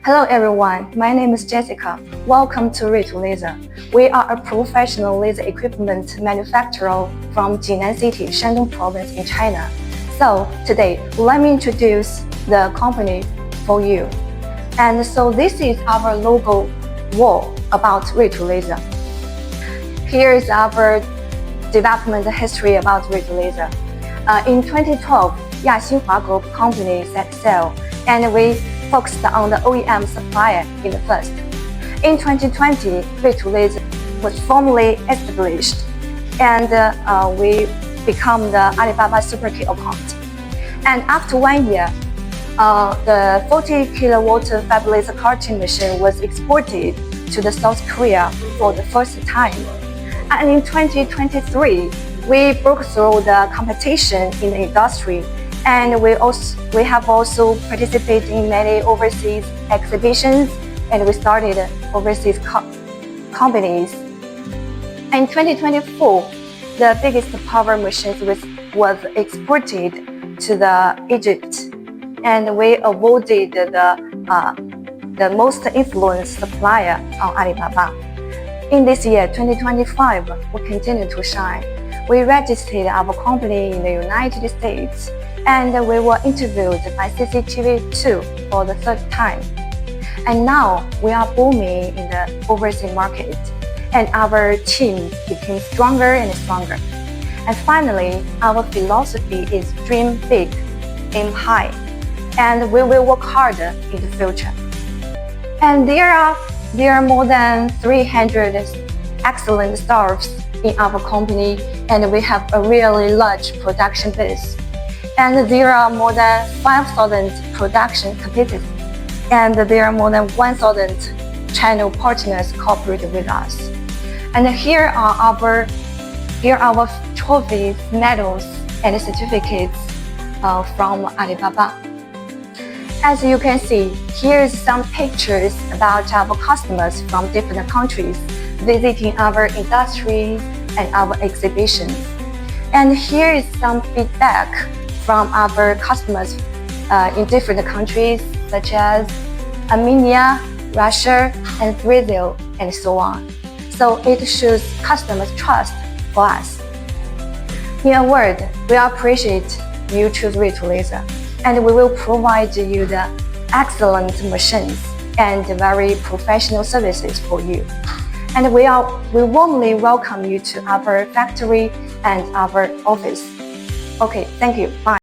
Hello everyone, my name is Jessica. Welcome to Ruitu Laser. We are a professional laser equipment manufacturer from Jinan City, Shandong Province in China. So today, let me introduce the company for you. And so this is our logo wall about Ruitu Laser. Here is our development history about Ruitu Laser. In 2012, Yaxinhua Group company set sail, and we focused on the OEM supplier in the first. In 2020, Ruitu Laser was formally established, and we become the Alibaba Super Key account. And after 1 year, the 40 kilowatt fab laser cutting machine was exported to the South Korea for the first time. And in 2023, we broke through the competition in the industry, and we have also participated in many overseas exhibitions, and we started overseas companies. In 2024, the biggest power machines was exported to Egypt, and we awarded the most influenced supplier on Alibaba. In this year, 2025, we continue to shine. We registered our company in the United States, and we were interviewed by CCTV2 for the third time. And now we are booming in the overseas market, and our team became stronger and stronger. And finally, our philosophy is dream big, aim high, and we will work harder in the future. And there are more than 300 excellent staffs in our company, and we have a really large production base. And there are more than 5,000 production capacity, and there are more than 1,000 channel partners cooperate with us. And here are our trophies, medals, and certificates from Alibaba. As you can see, here is some pictures about our customers from different countries visiting our industries and our exhibitions. And here is some feedback from our customers in different countries such as Armenia, Russia, and Brazil, and so on. So it shows customers' trust for us. In a word, we appreciate you choose Ruitu Laser, and we will provide you the excellent machines and very professional services for you. And we warmly welcome you to our factory and our office. Okay, thank you. Bye.